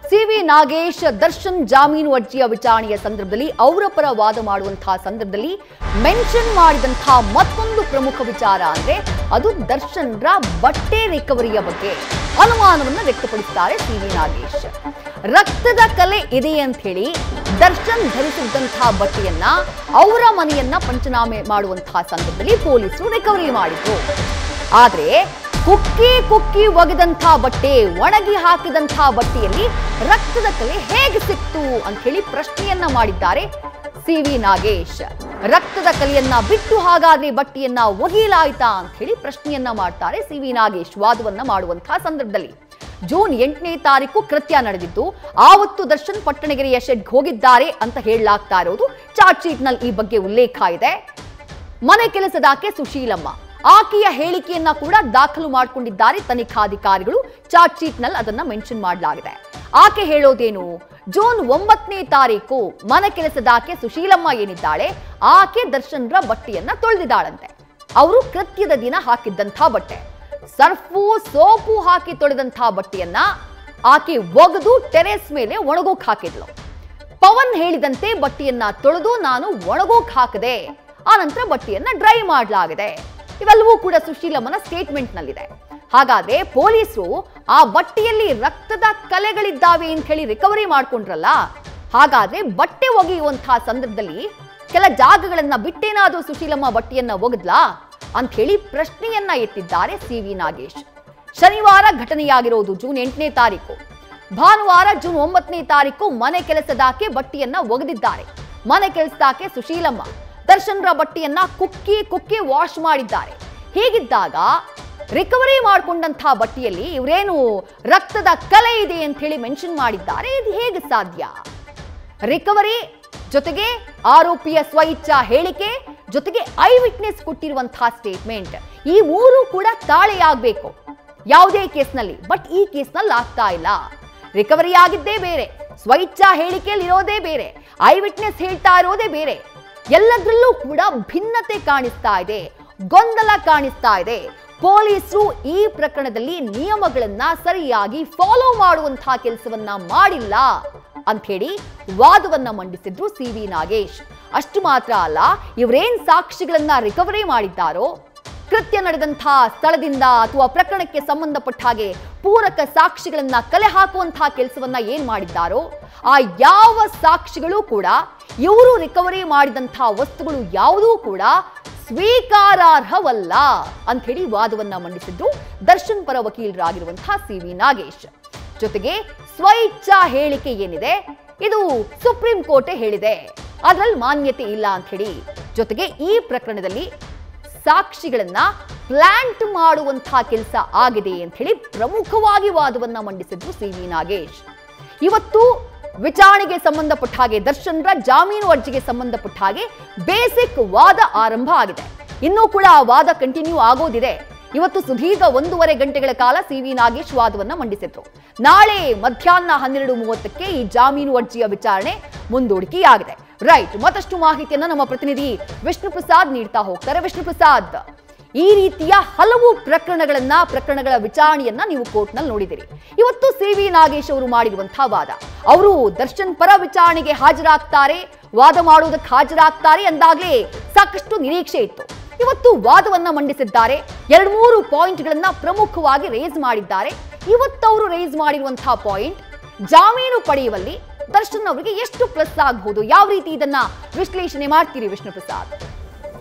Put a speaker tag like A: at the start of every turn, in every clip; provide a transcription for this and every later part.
A: C V Nagesh Darshan ಜಾಮೀನು ಅರ್ಜಿಯ ವಿಚಾರಣೆಯ ಸಂದರ್ಭದಲ್ಲಿ ಅವರ ಪರ ವಾದ ಮಾಡುವಂತಹ ಸಂದರ್ಭದಲ್ಲಿ ಮೆನ್ಷನ್ ಮಾಡಿದಂತಹ ಮತ್ತೊಂದು ಪ್ರಮುಖ ವಿಚಾರ ಅಂದ್ರೆ ಅದು ದರ್ಶನ್ರ ಬಟ್ಟೆ ರಿಕವರಿಯ ಬಗ್ಗೆ ಅನುಮಾನವನ್ನು ವ್ಯಕ್ತಪಡಿಸುತ್ತಾರೆ ಸಿವಿ ನಾಗೇಶ್. ರಕ್ತದ ಕಲೆ ಇದೆ ಅಂತ ಹೇಳಿ ದರ್ಶನ್ ಧರಿಸಿದಂತಹ ಬಟ್ಟೆಯನ್ನ ಅವರ ಮನೆಯನ್ನ ಪಂಚನಾಮೆ ಮಾಡುವಂತಹ ಸಂದರ್ಭದಲ್ಲಿ ಪೊಲೀಸರು ರಿಕವರಿ ಮಾಡಿದ್ರು. ಆದ್ರೆ ಕುಕ್ಕಿ ಒಗೆದಂತಹ ಬಟ್ಟೆ, ಒಣಗಿ ಹಾಕಿದಂತಹ ಬಟ್ಟೆಯಲ್ಲಿ ರಕ್ತದ ಕಲೆ ಹೇಗೆ ಸಿಕ್ತು ಅಂತ ಹೇಳಿ ಪ್ರಶ್ನೆಯನ್ನ ಮಾಡಿದ್ದಾರೆ ಸಿವಿ ನಾಗೇಶ್. ರಕ್ತದ ಕಲೆಯನ್ನ ಬಿಟ್ಟು ಹಾಗಾದ್ರೆ ಬಟ್ಟೆಯನ್ನ ಒಗೆಯಲಾಯ್ತಾ ಅಂತ ಹೇಳಿ ಪ್ರಶ್ನೆಯನ್ನ ಮಾಡ್ತಾರೆ ಸಿವಿ ನಾಗೇಶ್ ವಾದವನ್ನ ಮಾಡುವಂತಹ ಸಂದರ್ಭದಲ್ಲಿ. ಜೂನ್ 8ನೇ ತಾರೀಕು ಕೃತ್ಯ ನಡೆದಿದ್ದು, ಆವತ್ತು ದರ್ಶನ್ ಪಟ್ಟಣಗೆರೆಯ ಶೆಡ್ಗೆ ಹೋಗಿದ್ದಾರೆ ಅಂತ ಹೇಳಲಾಗ್ತಾ ಇರೋದು ಚಾರ್ಜ್ ಶೀಟ್ ನಲ್ಲಿ ಈ ಬಗ್ಗೆ ಉಲ್ಲೇಖ ಇದೆ. ಮನೆ ಕೆಲಸದಾಕೆ ಸುಶೀಲಮ್ಮ ಆಕೆಯ ಹೇಳಿಕೆಯನ್ನ ಕೂಡ ದಾಖಲು ಮಾಡಿಕೊಂಡಿದ್ದಾರೆ ತನಿಖಾಧಿಕಾರಿಗಳು. ಚಾರ್ಜ್ ಶೀಟ್ ನಲ್ಲಿ ಅದನ್ನ ಮೆನ್ಷನ್ ಮಾಡಲಾಗಿದೆ. ಆಕೆ ಹೇಳೋದೇನು, ಜೂನ್ 9ನೇ ತಾರೀಕು ಮನೆ ಕೆಲಸದಾಕೆ ಸುಶೀಲಮ್ಮ ಏನಿದ್ದಾಳೆ ಆಕೆ ದರ್ಶನ್ರ ಬಟ್ಟೆಯನ್ನ ತೊಳೆದಿದ್ದಾಳಂತೆ. ಅವರು ಕೃತ್ಯದ ದಿನ ಹಾಕಿದ್ದಂತಹ ಬಟ್ಟೆ, ಸರ್ಫು ಸೋಪು ಹಾಕಿ ತೊಳೆದಂತಹ ಬಟ್ಟೆಯನ್ನ ಆಕೆ ಒಗೆದು ಟೆರೆಸ್ ಮೇಲೆ ಒಣಗೋಕ್ ಹಾಕಿದ್ಲು. ಪವನ್ ಹೇಳಿದಂತೆ ಬಟ್ಟೆಯನ್ನ ತೊಳೆದು ನಾನು ಒಣಗೋಕ್ ಹಾಕದೆ, ಆ ನಂತರ ಬಟ್ಟೆಯನ್ನ ಡ್ರೈ ಮಾಡಲಾಗಿದೆ. ಇವೆಲ್ಲವೂ ಕೂಡ ಸುಶೀಲಮ್ಮನ ಸ್ಟೇಟ್ಮೆಂಟ್ ನಲ್ಲಿದೆ. ಹಾಗಾದ್ರೆ ಪೊಲೀಸರು ಆ ಬಟ್ಟೆಯಲ್ಲಿ ರಕ್ತದ ಕಲೆಗಳಿದ್ದಾವೆ ಅಂತ ಹೇಳಿ ರಿಕವರಿ ಮಾಡ್ಕೊಂಡ್ರಲ್ಲ, ಹಾಗಾದ್ರೆ ಬಟ್ಟೆ ಒಗೆಯುವಂತಹ ಸಂದರ್ಭದಲ್ಲಿ ಕೆಲ ಜಾಗಗಳನ್ನ ಬಿಟ್ಟೇನಾದ್ರೂ ಸುಶೀಲಮ್ಮ ಬಟ್ಟೆಯನ್ನ ಒಗೆದ್ಲಾ ಅಂತ ಹೇಳಿ ಪ್ರಶ್ನೆಯನ್ನ ಎತ್ತಿದ್ದಾರೆ ಸಿವಿ ನಾಗೇಶ್. ಶನಿವಾರ ಘಟನೆಯಾಗಿರೋದು ಜೂನ್ 8ನೇ ತಾರೀಕು. ಭಾನುವಾರ ಜೂನ್ 9ನೇ ತಾರೀಕು ಮನೆ ಕೆಲಸದಾಕೆ ಬಟ್ಟೆಯನ್ನ ಒಗೆದಿದ್ದಾರೆ. ಮನೆ ಕೆಲಸದಾಕೆ ಸುಶೀಲಮ್ಮ ದರ್ಶನ್ರ ಬಟ್ಟೆಯನ್ನ ಕುಕ್ಕಿ ವಾಶ್ ಮಾಡಿದ್ದಾರೆ. ಹೀಗಿದ್ದಾಗ ರಿಕವರಿ ಮಾಡಿಕೊಂಡಂತಹ ಬಟ್ಟೆಯಲ್ಲಿ ಇವರೇನು ರಕ್ತದ ಕಲೆ ಇದೆ ಅಂತ ಹೇಳಿ ಮೆನ್ಷನ್ ಮಾಡಿದ್ದಾರೆ. ಇದು ಹೇಗೆ ಸಾಧ್ಯ? ರಿಕವರಿ ಜೊತೆಗೆ ಆರೋಪಿಯ ಸ್ವಇಚ್ಛಾ ಹೇಳಿಕೆ ಜೊತೆಗೆ ಐ ವಿಟ್ನೆಸ್ ಕೊಟ್ಟಿರುವಂತಹ ಸ್ಟೇಟ್ಮೆಂಟ್, ಈ ಮೂರು ಕೂಡ ತಾಳೆಯಾಗಬೇಕು ಯಾವುದೇ ಕೇಸ್ನಲ್ಲಿ. ಬಟ್ ಈ ಕೇಸ್ನಲ್ಲಿ ಆಗ್ತಾ ಇಲ್ಲ. ರಿಕವರಿ ಆಗಿದ್ದೇ ಬೇರೆ, ಸ್ವಇಚ್ಛಾ ಹೇಳಿಕೆಯಲ್ಲಿ ಇರೋದೇ ಬೇರೆ, ಐ ವಿಟ್ನೆಸ್ ಹೇಳ್ತಾ ಇರೋದೇ ಬೇರೆ. ಎಲ್ಲದರಲ್ಲೂ ಕೂಡ ಭಿನ್ನತೆ ಕಾಣಿಸ್ತಾ ಇದೆ, ಗೊಂದಲ ಕಾಣಿಸ್ತಾ ಇದೆ. ಪೊಲೀಸರು ಈ ಪ್ರಕರಣದಲ್ಲಿ ನಿಯಮಗಳನ್ನ ಸರಿಯಾಗಿ ಫಾಲೋ ಮಾಡುವಂತಹ ಕೆಲಸವನ್ನ ಮಾಡಿಲ್ಲ ಅಂತ ಹೇಳಿ ವಾದವನ್ನ ಮಂಡಿಸಿದ್ರು ಸಿವಿ ನಾಗೇಶ್. ಅಷ್ಟು ಮಾತ್ರ ಅಲ್ಲ, ಇವರೇನ್ ಸಾಕ್ಷಿಗಳನ್ನ ರಿಕವರಿ ಮಾಡಿದ್ದಾರೋ, ಕೃತ್ಯ ನಡೆದಂತಹ ಸ್ಥಳದಿಂದ ಅಥವಾ ಪ್ರಕರಣಕ್ಕೆ ಸಂಬಂಧಪಟ್ಟ ಹಾಗೆ ಪೂರಕ ಸಾಕ್ಷಿಗಳನ್ನ ಕಲೆ ಹಾಕುವಂತಹ ಕೆಲಸವನ್ನ ಏನ್ ಮಾಡಿದ್ದಾರೋ ಆ ಯಾವ ಸಾಕ್ಷಿಗಳು ಕೂಡ ಇವರು ರಿಕವರಿ ಮಾಡಿದಂತಹ ವಸ್ತುಗಳು ಯಾವುದೂ ಕೂಡ ಸ್ವೀಕಾರಾರ್ಹವಲ್ಲ ಅಂತ ಹೇಳಿ ವಾದವನ್ನ ಮಂಡಿಸಿದ್ರು ದರ್ಶನ್ ಪರ ವಕೀಲರಾಗಿರುವಂತಹ ಸಿವಿ ನಾಗೇಶ್. ಜೊತೆಗೆ ಸ್ವಇಚ್ಛಾ ಹೇಳಿಕೆ ಏನಿದೆ ಇದು ಸುಪ್ರೀಂ ಕೋರ್ಟ್ ಹೇಳಿದೆ, ಅದರಲ್ಲಿ ಮಾನ್ಯತೆ ಇಲ್ಲ ಅಂತ ಹೇಳಿ, ಜೊತೆಗೆ ಈ ಪ್ರಕರಣದಲ್ಲಿ ಸಾಕ್ಷಿಗಳನ್ನ ಪ್ಲಾಂಟ್ ಮಾಡುವಂತಹ ಕೆಲಸ ಆಗಿದೆ ಅಂತ ಹೇಳಿ ಪ್ರಮುಖವಾಗಿ ವಾದವನ್ನ ಮಂಡಿಸಿದ್ರು ಸಿವಿ ನಾಗೇಶ್. ಇವತ್ತು ವಿಚಾರಣೆಗೆ ಸಂಬಂಧಪಟ್ಟ ಹಾಗೆ ದರ್ಶನ್ರ ಜಾಮೀನು ಅರ್ಜಿಗೆ ಸಂಬಂಧಪಟ್ಟ ಹಾಗೆ ಬೇಸಿಕ್ ವಾದ ಆರಂಭ ಆಗಿದೆ. ಇನ್ನೂ ಕೂಡ ಆ ವಾದ ಕಂಟಿನ್ಯೂ ಆಗೋದಿದೆ. ಇವತ್ತು ಸುದೀರ್ಘ 1.5 ಗಂಟೆಗಳ ಕಾಲ ಸಿವಿ ನಾಗೇಶ್ ವಾದವನ್ನ ಮಂಡಿಸಿದ್ರು. ನಾಳೆ ಮಧ್ಯಾಹ್ನ 12:30ಕ್ಕೆ ಈ ಜಾಮೀನು ಅರ್ಜಿಯ ವಿಚಾರಣೆ ಮುಂದೂಡಿಕೆಯಾಗಿದೆ. ರೈಟ್, ಮತ್ತಷ್ಟು ಮಾಹಿತಿಯನ್ನ ನಮ್ಮ ಪ್ರತಿನಿಧಿ ವಿಷ್ಣು ಪ್ರಸಾದ್ ನೀಡ್ತಾ ಹೋಗ್ತಾರೆ. ವಿಷ್ಣು ಪ್ರಸಾದ್, ಈ ರೀತಿಯ ಹಲವು ಪ್ರಕರಣಗಳ ವಿಚಾರಣೆಯನ್ನ ನೀವು ಕೋರ್ಟ್ ನಲ್ಲಿ ನೋಡಿದಿರಿ. ಇವತ್ತು ಸಿವಿ ನಾಗೇಶ್ ಅವರು ಮಾಡಿರುವಂತಹ ವಾದ, ಅವರು ದರ್ಶನ್ ಪರ ವಿಚಾರಣೆಗೆ ಹಾಜರಾಗ್ತಾರೆ, ವಾದ ಮಾಡುವುದಕ್ಕೆ ಹಾಜರಾಗ್ತಾರೆ ಅಂದಾಗ್ಲೇ ಸಾಕಷ್ಟು ನಿರೀಕ್ಷೆ ಇತ್ತು. ಇವತ್ತು ವಾದವನ್ನ ಮಂಡಿಸಿದ್ದಾರೆ. 2-3 ಪಾಯಿಂಟ್ಗಳನ್ನ ಪ್ರಮುಖವಾಗಿ ರೇಸ್ ಮಾಡಿದ್ದಾರೆ. ಇವತ್ತು ಅವರು ರೇಸ್ ಮಾಡಿರುವಂತಹ ಪಾಯಿಂಟ್, ಜಾಮೀನು ಪಡೆಯುವಲ್ಲಿ ದರ್ಶನ್ ಅವರಿಗೆ ಎಷ್ಟು ಪ್ಲಸ್ ಆಗಬಹುದು, ಯಾವ ರೀತಿ ಇದನ್ನ ವಿಶ್ಲೇಷಣೆ ಮಾಡ್ತೀರಿ ವಿಷ್ಣು ಪ್ರಸಾದ್?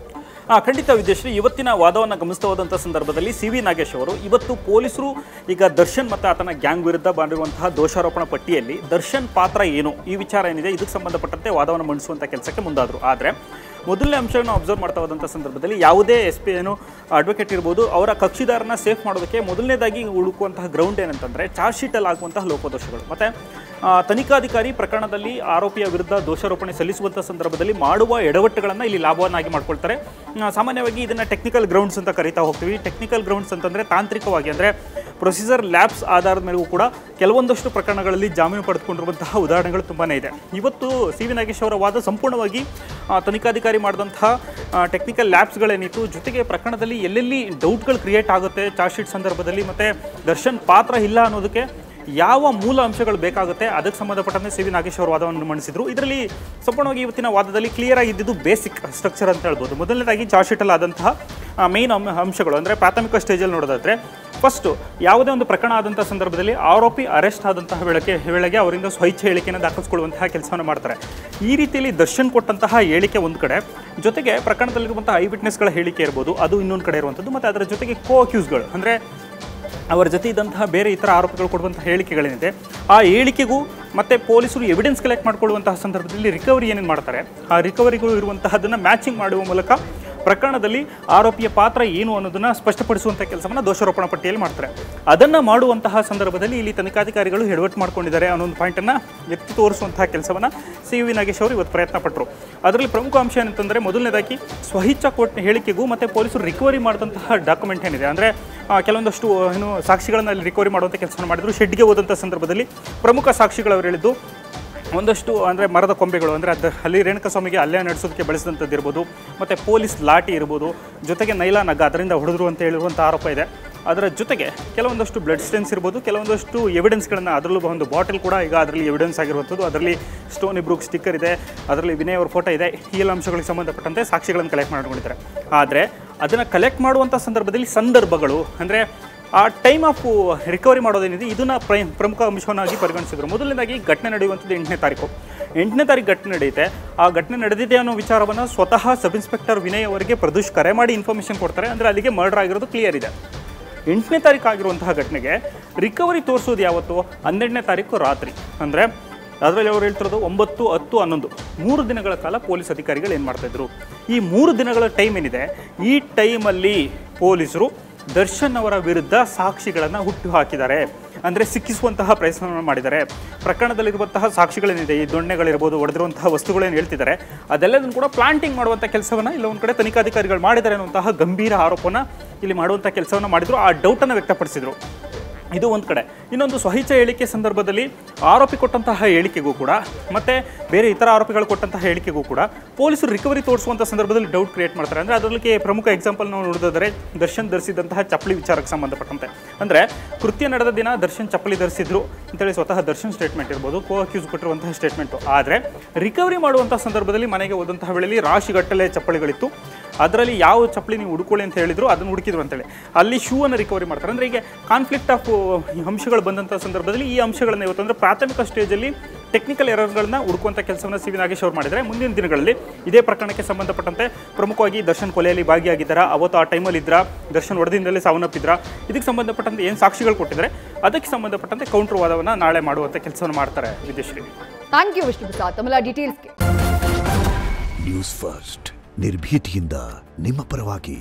B: ಖಂಡಿತ ವಿದ್ಯಾಶ್ರೀ, ಇವತ್ತಿನ ವಾದವನ್ನು ಗಮನಿಸ್ತಾ ಹೋದಂಥ ಸಂದರ್ಭದಲ್ಲಿ ಸಿವಿ ನಾಗೇಶ್ ಅವರು ಇವತ್ತು ಪೊಲೀಸರು ಈಗ ದರ್ಶನ್ ಮತ್ತು ಆತನ ಗ್ಯಾಂಗ್ ವಿರುದ್ಧ ಮಾಡಿರುವಂತಹ ದೋಷಾರೋಪಣಾ ಪಟ್ಟಿಯಲ್ಲಿ ದರ್ಶನ್ ಪಾತ್ರ ಏನು, ಈ ವಿಚಾರ ಏನಿದೆ ಇದಕ್ಕೆ ಸಂಬಂಧಪಟ್ಟಂತೆ ವಾದವನ್ನು ಮಂಡಿಸುವಂಥ ಕೆಲಸಕ್ಕೆ ಮುಂದಾದರು. ಆದರೆ ಮೊದಲನೇ ಅಂಶವನ್ನು ಅಬ್ಸರ್ವ್ ಮಾಡ್ತಾ ಹೋದಂಥ ಸಂದರ್ಭದಲ್ಲಿ ಯಾವುದೇ SP ಏನು ಅಡ್ವೊಕೇಟ್ ಇರ್ಬೋದು, ಅವರ ಕಕ್ಷಿದಾರನ ಸೇಫ್ ಮಾಡೋದಕ್ಕೆ ಮೊದಲನೇದಾಗಿ ಹುಡುಕುವಂತಹ ಗ್ರೌಂಡ್ ಏನಂತಂದರೆ ಚಾರ್ಜ್ ಶೀಟಲ್ಲಿ ಆಗುವಂತಹ ಲೋಪದೋಷಗಳು. ಮತ್ತು ತನಿಖಾಧಿಕಾರಿ ಪ್ರಕರಣದಲ್ಲಿ ಆರೋಪಿಯ ವಿರುದ್ಧ ದೋಷಾರೋಪಣೆ ಸಲ್ಲಿಸುವಂಥ ಸಂದರ್ಭದಲ್ಲಿ ಮಾಡುವ ಎಡವಟ್ಟುಗಳನ್ನು ಇಲ್ಲಿ ಲಾಭವನ್ನಾಗಿ ಮಾಡ್ಕೊಳ್ತಾರೆ. ಸಾಮಾನ್ಯವಾಗಿ ಇದನ್ನು ಟೆಕ್ನಿಕಲ್ ಗ್ರೌಂಡ್ಸ್ ಅಂತ ಕರೀತಾ ಹೋಗ್ತೀವಿ. ಟೆಕ್ನಿಕಲ್ ಗ್ರೌಂಡ್ಸ್ ಅಂತಂದರೆ ತಾಂತ್ರಿಕವಾಗಿ ಅಂದರೆ ಪ್ರೊಸೀಜರ್ ಲ್ಯಾಬ್ಸ್ ಆಧಾರದ ಮೇಲೂ ಕೂಡ ಕೆಲವೊಂದಷ್ಟು ಪ್ರಕರಣಗಳಲ್ಲಿ ಜಾಮೀನು ಪಡೆದುಕೊಂಡಿರುವಂತಹ ಉದಾಹರಣೆಗಳು ತುಂಬಾ ಇದೆ. ಇವತ್ತು ಸಿವಿ ನಾಗೇಶ್ ಅವರ ವಾದ ಸಂಪೂರ್ಣವಾಗಿ ತನಿಖಾಧಿಕಾರಿ ಮಾಡಿದಂತಹ ಟೆಕ್ನಿಕಲ್ ಲ್ಯಾಬ್ಸ್ಗಳೇನಿತ್ತು, ಜೊತೆಗೆ ಪ್ರಕರಣದಲ್ಲಿ ಎಲ್ಲೆಲ್ಲಿ ಡೌಟ್ಗಳು ಕ್ರಿಯೇಟ್ ಆಗುತ್ತೆ ಚಾರ್ಜ್ ಶೀಟ್ ಸಂದರ್ಭದಲ್ಲಿ, ಮತ್ತು ದರ್ಶನ್ ಪಾತ್ರ ಇಲ್ಲ ಅನ್ನೋದಕ್ಕೆ ಯಾವ ಮೂಲ ಅಂಶಗಳು ಬೇಕಾಗುತ್ತೆ ಅದಕ್ಕೆ ಸಂಬಂಧಪಟ್ಟಂತೆ ಸಿ ವಿ ನಾಗೇಶ್ ಅವರು ವಾದವನ್ನು ಮಂಡಿಸಿದ್ರು. ಇದರಲ್ಲಿ ಸಂಪೂರ್ಣವಾಗಿ ಇವತ್ತಿನ ವಾದದಲ್ಲಿ ಕ್ಲಿಯರ್ ಆಗಿದ್ದು ಬೇಸಿಕ್ ಸ್ಟ್ರಕ್ಚರ್ ಅಂತ ಹೇಳ್ಬೋದು. ಮೊದಲನೇದಾಗಿ ಚಾರ್ಜ್ ಶೀಟಲ್ಲಿ ಆದಂತಹ ಮೇನ್ ಅಂಶಗಳು ಅಂದರೆ ಪ್ರಾಥಮಿಕ ಸ್ಟೇಜಲ್ಲಿ ನೋಡೋದಾದರೆ ಫಸ್ಟು ಯಾವುದೇ ಒಂದು ಪ್ರಕರಣ ಆದಂಥ ಸಂದರ್ಭದಲ್ಲಿ ಆರೋಪಿ ಅರೆಸ್ಟ್ ಆದಂತಹ ವೇಳೆಗೆ ಅವರಿಂದ ಸ್ವಇಚ್ಛೆ ಹೇಳಿಕೆಯನ್ನು ದಾಖಲಿಸಿಕೊಳ್ಳುವಂತಹ ಕೆಲಸವನ್ನು ಮಾಡ್ತಾರೆ. ಈ ರೀತಿಯಲ್ಲಿ ದರ್ಶನ್ ಕೊಟ್ಟಂತಹ ಹೇಳಿಕೆ ಒಂದು ಕಡೆ, ಜೊತೆಗೆ ಪ್ರಕರಣದಲ್ಲಿರುವಂತಹ ಐ ವಿಟ್ನೆಸ್ಗಳ ಹೇಳಿಕೆ ಇರ್ಬೋದು, ಅದು ಇನ್ನೊಂದು ಕಡೆ ಇರುವಂಥದ್ದು, ಮತ್ತು ಅದರ ಜೊತೆಗೆ ಕೋ ಅಕ್ಯೂಸ್ಗಳು ಅಂದರೆ ಅವರ ಜೊತೆ ಇದ್ದಂತಹ ಬೇರೆ ಇತರ ಆರೋಪಿಗಳು ಕೊಡುವಂತಹ ಹೇಳಿಕೆಗಳೇನಿದೆ ಆ ಹೇಳಿಕೆಗೂ ಮತ್ತು ಪೊಲೀಸರು ಎವಿಡೆನ್ಸ್ ಕಲೆಕ್ಟ್ ಮಾಡಿಕೊಳ್ಳುವಂತಹ ಸಂದರ್ಭದಲ್ಲಿ ರಿಕವರಿ ಏನೇನು ಮಾಡ್ತಾರೆ ಆ ರಿಕವರಿಗಳು ಇರುವಂತಹದನ್ನು ಮ್ಯಾಚಿಂಗ್ ಮಾಡುವ ಮೂಲಕ ಪ್ರಕರಣದಲ್ಲಿ ಆರೋಪಿಯ ಪಾತ್ರ ಏನು ಅನ್ನೋದನ್ನು ಸ್ಪಷ್ಟಪಡಿಸುವಂಥ ಕೆಲಸವನ್ನು ದೋಷಾರೋಪಣಾ ಪಟ್ಟಿಯಲ್ಲಿ ಮಾಡ್ತಾರೆ. ಅದನ್ನು ಮಾಡುವಂತಹ ಸಂದರ್ಭದಲ್ಲಿ ಇಲ್ಲಿ ತನಿಖಾಧಿಕಾರಿಗಳು ಎಡವಟ್ಟು ಮಾಡ್ಕೊಂಡಿದ್ದಾರೆ ಅನ್ನೋ ಒಂದು ಪಾಯಿಂಟನ್ನು ಎತ್ತಿ ತೋರಿಸುವಂತಹ ಕೆಲಸವನ್ನು ಸಿ ವಿ ನಾಗೇಶ್ ಅವರು ಇವತ್ತು ಪ್ರಯತ್ನ ಪಟ್ಟರು. ಅದರಲ್ಲಿ ಪ್ರಮುಖ ಅಂಶ ಏನಂತಂದರೆ ಮೊದಲನೇದಾಗಿ ಸ್ವಇಚ್ಛಾ ಕೊಟ್ಟ ಹೇಳಿಕೆಗೂ ಮತ್ತು ಪೊಲೀಸರು ರಿಕವರಿ ಮಾಡಿದಂತಹ ಡಾಕ್ಯುಮೆಂಟ್ ಏನಿದೆ ಅಂದರೆ ಕೆಲವೊಂದಷ್ಟು ಸಾಕ್ಷಿಗಳನ್ನು ಅಲ್ಲಿ ರಿಕವರಿ ಮಾಡುವಂಥ ಕೆಲಸವನ್ನು ಮಾಡಿದರು. ಶೆಡ್ಗೆ ಹೋದಂಥ ಸಂದರ್ಭದಲ್ಲಿ ಪ್ರಮುಖ ಸಾಕ್ಷಿಗಳು ಅವರು ಹೇಳಿದ್ದು ಒಂದಷ್ಟು ಅಂದರೆ ಮರದ ಕೊಂಬೆಗಳು ಅಂದರೆ ಅಲ್ಲಿ ರೇಣುಕಸ್ವಾಮಿಗೆ ಅಲ್ಲೇ ನಡೆಸೋದಕ್ಕೆ ಬಳಸಿದಂಥದ್ದು ಇರ್ಬೋದು, ಮತ್ತು ಪೊಲೀಸ್ ಲಾಠಿ ಇರ್ಬೋದು, ಜೊತೆಗೆ ನೈಲಾನ್ ಹಗ್ಗ ಅದರಿಂದ ಹೊಡೆದ್ರು ಅಂತ ಹೇಳಿರುವಂಥ ಆರೋಪ ಇದೆ. ಅದರ ಜೊತೆಗೆ ಕೆಲವೊಂದಷ್ಟು ಬ್ಲಡ್ ಸ್ಟೇನ್ಸ್ ಇರ್ಬೋದು, ಕೆಲವೊಂದಷ್ಟು ಎವಿಡೆನ್ಸ್ಗಳನ್ನು, ಅದರಲ್ಲೂ ಒಂದು ಬಾಟಲ್ ಕೂಡ ಈಗ ಅದರಲ್ಲಿ ಎವಿಡೆನ್ಸ್ ಆಗಿರುವಂಥದ್ದು, ಅದರಲ್ಲಿ ಸ್ಟೋನಿ ಬ್ರೂಕ್ ಸ್ಟಿಕ್ಕರ್ ಇದೆ, ಅದರಲ್ಲಿ ವಿನಯ್ ಅವ್ರ ಫೋಟೋ ಇದೆ. ಈ ಎಲ್ಲ ಅಂಶಗಳಿಗೆ ಸಂಬಂಧಪಟ್ಟಂತೆ ಸಾಕ್ಷಿಗಳನ್ನು ಕಲೆಕ್ಟ್ ಮಾಡ್ಕೊಂಡಿದ್ದಾರೆ. ಆದರೆ ಅದನ್ನು ಕಲೆಕ್ಟ್ ಮಾಡುವಂಥ ಸಂದರ್ಭಗಳು ಅಂದರೆ ಆ ಟೈಮ್ ಆಫ್ ರಿಕವರಿ ಮಾಡೋದೇನಿದೆ ಇದನ್ನು ಪ್ರಮುಖ ಅಂಶವನ್ನಾಗಿ ಪರಿಗಣಿಸಿದರು. ಮೊದಲನೇದಾಗಿ ಘಟನೆ ನಡೆಯುವಂಥದ್ದು 8ನೇ ತಾರೀಕು ಘಟನೆ ನಡೆಯುತ್ತೆ. ಆ ಘಟನೆ ನಡೆದಿದೆ ಅನ್ನೋ ವಿಚಾರವನ್ನು ಸ್ವತಃ ಸಬ್ ಇನ್ಸ್ಪೆಕ್ಟರ್ ವಿನಯ್ ಅವರಿಗೆ ಪ್ರದೂಷ್ ಕರೆ ಮಾಡಿ ಇನ್ಫಾರ್ಮೇಷನ್ ಕೊಡ್ತಾರೆ. ಅಂದರೆ ಅಲ್ಲಿಗೆ ಮರ್ಡರ್ ಆಗಿರೋದು ಕ್ಲಿಯರ್ ಇದೆ. 8ನೇ ತಾರೀಕು ಆಗಿರುವಂತಹ ಘಟನೆಗೆ ರಿಕವರಿ ತೋರಿಸೋದು ಯಾವತ್ತು? 12ನೇ ತಾರೀಕು ರಾತ್ರಿ. ಅಂದರೆ ಅದರಲ್ಲಿ ಅವ್ರು ಹೇಳ್ತಿರೋದು 9, 10, 11 3 ದಿನಗಳ ಕಾಲ ಪೊಲೀಸ್ ಅಧಿಕಾರಿಗಳು ಏನು ಮಾಡ್ತಾಯಿದ್ರು. ಈ 3 ದಿನಗಳ ಟೈಮ್ ಏನಿದೆ ಈ ಟೈಮಲ್ಲಿ ಪೊಲೀಸರು ದರ್ಶನ್ ಅವರ ವಿರುದ್ಧ ಸಾಕ್ಷಿಗಳನ್ನು ಹುಟ್ಟು ಹಾಕಿದ್ದಾರೆ, ಅಂದರೆ ಸಿಕ್ಕಿಸುವಂತಹ ಪ್ರಯತ್ನವನ್ನು ಮಾಡಿದ್ದಾರೆ. ಪ್ರಕರಣದಲ್ಲಿರುವಂತಹ ಸಾಕ್ಷಿಗಳೇನಿದೆ, ಈ ದೊಣ್ಣೆಗಳಿರ್ಬೋದು, ಹೊಡೆದಿರುವಂತಹ ವಸ್ತುಗಳೇನು ಹೇಳ್ತಿದ್ದಾರೆ ಅದೆಲ್ಲದನ್ನು ಕೂಡ ಪ್ಲಾಂಟಿಂಗ್ ಮಾಡುವಂಥ ಕೆಲಸವನ್ನು ಇಲ್ಲ ಒಂದು ಕಡೆ ತನಿಖಾಧಿಕಾರಿಗಳು ಮಾಡಿದ್ದಾರೆ ಅನ್ನುವಂತಹ ಗಂಭೀರ ಆರೋಪನ ಇಲ್ಲಿ ಮಾಡುವಂಥ ಕೆಲಸವನ್ನು ಮಾಡಿದರು. ಆ ಡೌಟನ್ನು ವ್ಯಕ್ತಪಡಿಸಿದರು. ಇದು ಒಂದು ಕಡೆ. ಇನ್ನೊಂದು ಸ್ವಇಚ್ಛಾ ಹೇಳಿಕೆ ಸಂದರ್ಭದಲ್ಲಿ ಆರೋಪಿ ಕೊಟ್ಟಂತಹ ಹೇಳಿಕೆಗೂ ಕೂಡ ಮತ್ತು ಬೇರೆ ಇತರ ಆರೋಪಿಗಳು ಕೊಟ್ಟಂತಹ ಹೇಳಿಕೆಗೂ ಕೂಡ ಪೊಲೀಸರು ರಿಕವರಿ ತೋರಿಸುವಂಥ ಸಂದರ್ಭದಲ್ಲಿ ಡೌಟ್ ಕ್ರಿಯೇಟ್ ಮಾಡ್ತಾರೆ. ಅಂದರೆ ಅದರಲ್ಲಿ ಪ್ರಮುಖ ಎಕ್ಸಾಂಪಲ್ ನಾವು ನೋಡಿದರೆ ದರ್ಶನ್ ಧರಿಸಿದಂತಹ ಚಪ್ಪಲಿ ವಿಚಾರಕ್ಕೆ ಸಂಬಂಧಪಟ್ಟಂತೆ, ಅಂದರೆ ಕೃತ್ಯ ನಡೆದ ದಿನ ದರ್ಶನ್ ಚಪ್ಪಲಿ ಧರಿಸಿದ್ರು ಅಂತೇಳಿ ಸ್ವತಃ ದರ್ಶನ್ ಸ್ಟೇಟ್ಮೆಂಟ್ ಇರ್ಬೋದು, ಕೋ ಅಕ್ಯೂಸ್ ಕೊಟ್ಟಿರುವಂತಹ ಸ್ಟೇಟ್ಮೆಂಟು. ಆದರೆ ರಿಕವರಿ ಮಾಡುವಂಥ ಸಂದರ್ಭದಲ್ಲಿ ಮನೆಗೆ ಹೋದಂತಹ ವೇಳೆಯಲ್ಲಿ ರಾಶಿಗಟ್ಟಲೆ ಚಪ್ಪಲಿಗಳಿತ್ತು. ಅದರಲ್ಲಿ ಯಾವ ಚಪ್ಪಲಿ ನೀವು ಹುಡುಕೊಳ್ಳಿ ಅಂತ ಹೇಳಿದ್ರು ಅದನ್ನು ಹುಡುಕಿದ್ರು ಅಂತೇಳಿ ಅಲ್ಲಿ ಶೂ ಅನ್ನು ರಿಕವರಿ ಮಾಡ್ತಾರೆ. ಅಂದರೆ ಈಗ ಕಾನ್ಫ್ಲಿಕ್ಟ್ ಆಫ್ ಅಂಶಗಳು ಬಂದಂಥ ಸಂದರ್ಭದಲ್ಲಿ ಈ ಅಂಶಗಳನ್ನು ಇವತ್ತು ಅಂದರೆ ಪ್ರಾಥಮಿಕ ಸ್ಟೇಜಲ್ಲಿ ಟೆಕ್ನಿಕಲ್ ಎರರ್ಗಳನ್ನ ಹುಡುಕುವಂಥ ಕೆಲಸವನ್ನು ಸಿ ವಿ ನಾಗೇಶ್ ಅವರು ಮಾಡಿದರೆ ಮುಂದಿನ ದಿನಗಳಲ್ಲಿ ಇದೇ ಪ್ರಕರಣಕ್ಕೆ ಸಂಬಂಧಪಟ್ಟಂತೆ ಪ್ರಮುಖವಾಗಿ ದರ್ಶನ್ ಕೊಲೆಯಲ್ಲಿ ಭಾಗಿಯಾಗಿದ್ದಾರಾ, ಅವತ್ತು ಆ ಟೈಮಲ್ಲಿ ಇದ್ರಾ, ದರ್ಶನ್ ಹೊಡೆದಿಂದಲೇ ಸಾವನ್ನಪ್ಪಿದ್ರಾ, ಇದಕ್ಕೆ ಸಂಬಂಧಪಟ್ಟಂತೆ ಏನು ಸಾಕ್ಷಿಗಳು ಕೊಟ್ಟಿದ್ದಾರೆ ಅದಕ್ಕೆ ಸಂಬಂಧಪಟ್ಟಂತೆ ಕೌಂಟರ್ ವಾದವನ್ನು ನಾಳೆ ಮಾಡುವಂಥ ಕೆಲಸವನ್ನು ಮಾಡ್ತಾರೆ. ವಿದ್ಯಾಶ್ರೀ,
A: ಥ್ಯಾಂಕ್ ಯು ವಿಷ್ಣು ಪ್ರಸಾದ್ ತಮ್ಮೆಲ್ಲ ಡೀಟೇಲ್ಸ್ಗೆ.
C: ನ್ಯೂಸ್ ಫಸ್ಟ್ ನಿರ್ಭೀತಿಯಿಂದ ನಿಮ್ಮ ಪರವಾಗಿ.